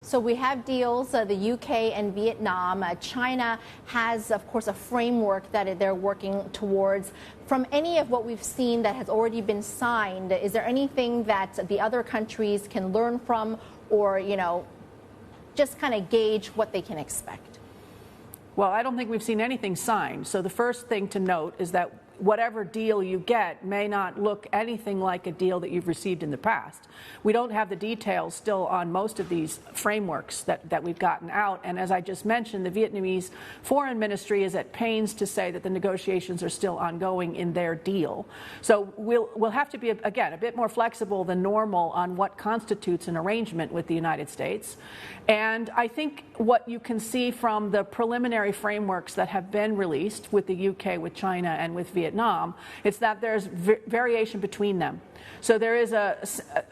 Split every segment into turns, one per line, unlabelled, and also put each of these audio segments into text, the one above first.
So we have deals, the UK and Vietnam. China has, of course, a framework that they're working towards. From any of what we've seen that has already been signed, is there anything that the other countries can learn from or, just kind of gauge what they can expect?
Well, I don't think we've seen anything signed. So the first thing to note is that whatever deal you get may not look anything like a deal that you've received in the past. We don't have the details still on most of these frameworks that we've gotten out. And as I just mentioned, the Vietnamese Foreign Ministry is at pains to say that the negotiations are still ongoing in their deal. So we'll have to be, again, a bit more flexible than normal on what constitutes an arrangement with the United States. And I think what you can see from the preliminary frameworks that have been released with the UK, with China, and with Vietnam, it's that there's variation between them. So there is a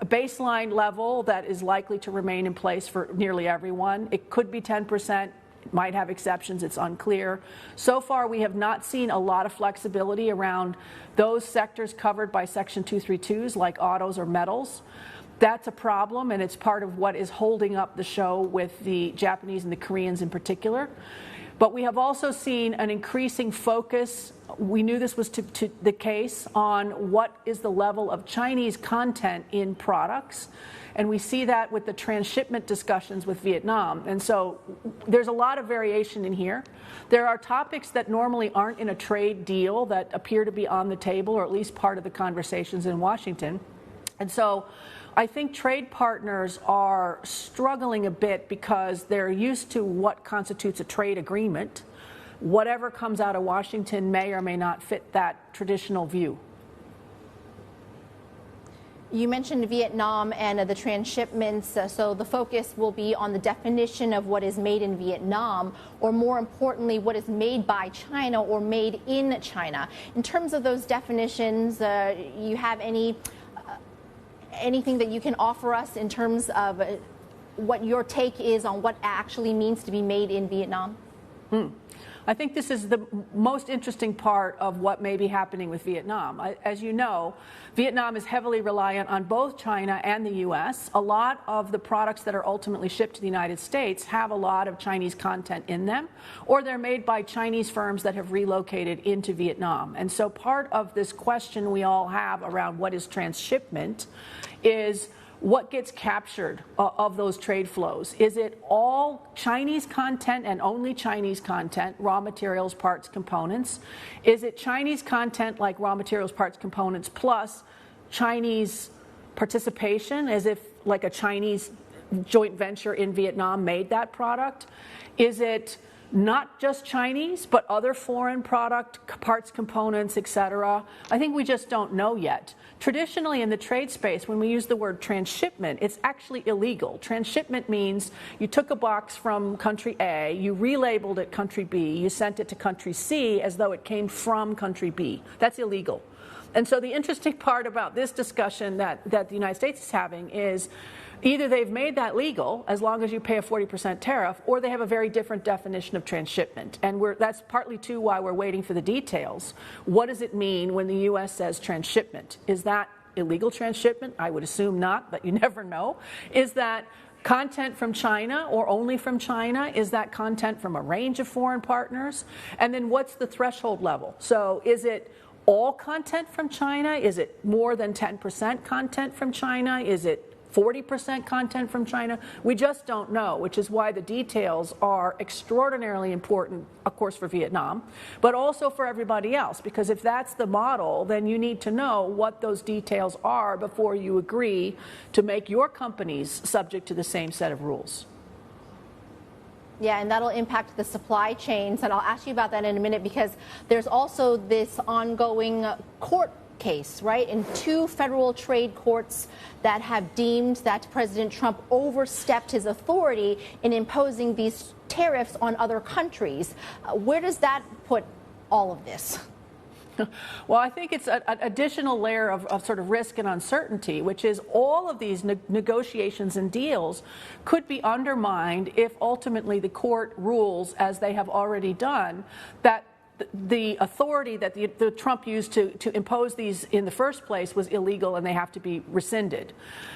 baseline level that is likely to remain in place for nearly everyone. It could be 10%. It might have exceptions. It's unclear. So far, we have not seen a lot of flexibility around those sectors covered by Section 232s, like autos or metals. That's a problem, and it's part of what is holding up the show with the Japanese and the Koreans in particular. But we have also seen an increasing focus, we knew this was the case, on what is the level of Chinese content in products. And we see that with the transshipment discussions with Vietnam. And so there's a lot of variation in here. There are topics that normally aren't in a trade deal that appear to be on the table, or at least part of the conversations in Washington. And so I think trade partners are struggling a bit because they're used to what constitutes a trade agreement. Whatever comes out of Washington may or may not fit that traditional view.
You mentioned Vietnam and the transshipments, so the focus will be on the definition of what is made in Vietnam, or more importantly, what is made by China or made in China. In terms of those definitions, you have anything that you can offer us in terms of what your take is on what actually means to be made in Vietnam?
I think this is the most interesting part of what may be happening with Vietnam. As you know, Vietnam is heavily reliant on both China and the U.S. A lot of the products that are ultimately shipped to the United States have a lot of Chinese content in them, or they're made by Chinese firms that have relocated into Vietnam. And so part of this question we all have around what is transshipment is what gets captured of those trade flows. Is it all Chinese content and only Chinese content, raw materials, parts, components? Is it Chinese content like raw materials, parts, components, plus Chinese participation, as if like a Chinese joint venture in Vietnam made that product? Is it not just Chinese, but other foreign product, parts, components, etc.? I think we just don't know yet. Traditionally, in the trade space, when we use the word transshipment, it's actually illegal. Transshipment means you took a box from country A, you relabeled it country B, you sent it to country C as though it came from country B. That's illegal. And so the interesting part about this discussion that the United States is having is either they've made that legal as long as you pay a 40% tariff, or they have a very different definition of transshipment. And that's partly too why we're waiting for the details. What does it mean when the U.S. says transshipment? Is that illegal transshipment? I would assume not, but you never know. Is that content from China or only from China? Is that content from a range of foreign partners? And then what's the threshold level? So is it all content from China? Is it more than 10% content from China? Is it 40% content from China? We just don't know, which is why the details are extraordinarily important, of course, for Vietnam, but also for everybody else, because if that's the model, then you need to know what those details are before you agree to make your companies subject to the same set of rules.
Yeah, and that'll impact the supply chains, and I'll ask you about that in a minute, because there's also this ongoing court case, right, in 2 federal trade courts that have deemed that President Trump overstepped his authority in imposing these tariffs on other countries. Where does that put all of this?
Well, I think it's an additional layer of sort of risk and uncertainty, which is all of these negotiations and deals could be undermined if ultimately the court rules, as they have already done, that the authority that the Trump used to impose these in the first place was illegal and they have to be rescinded.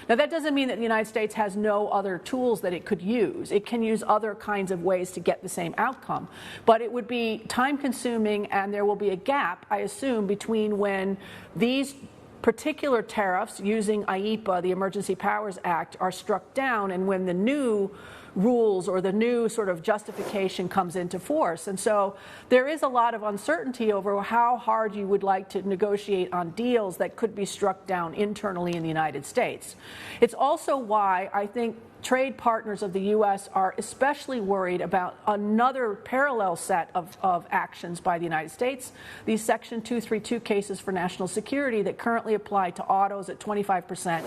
Now, that doesn't mean that the United States has no other tools that it could use. It can use other kinds of ways to get the same outcome. But it would be time-consuming, and there will be a gap, I assume, between when these particular tariffs using IEEPA, the Emergency Powers Act, are struck down and when the new rules or the new sort of justification comes into force. And so there is a lot of uncertainty over how hard you would like to negotiate on deals that could be struck down internally in the United States. It's also why I think trade partners of the U.S. are especially worried about another parallel set of actions by the United States, these Section 232 cases for national security that currently apply to autos at 25%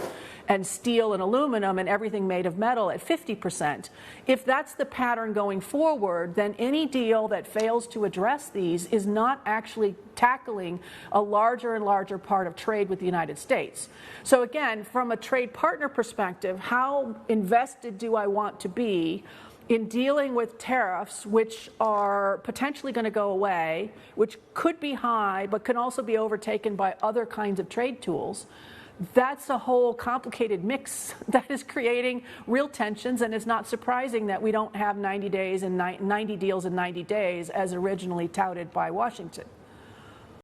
and steel and aluminum and everything made of metal at 50%. If that's the pattern going forward, then any deal that fails to address these is not actually tackling a larger and larger part of trade with the United States. So again, from a trade partner perspective, how invested do I want to be in dealing with tariffs which are potentially going to go away, which could be high but can also be overtaken by other kinds of trade tools? That's a whole complicated mix that is creating real tensions, and it's not surprising that we don't have 90 days and 90 deals in 90 days as originally touted by Washington.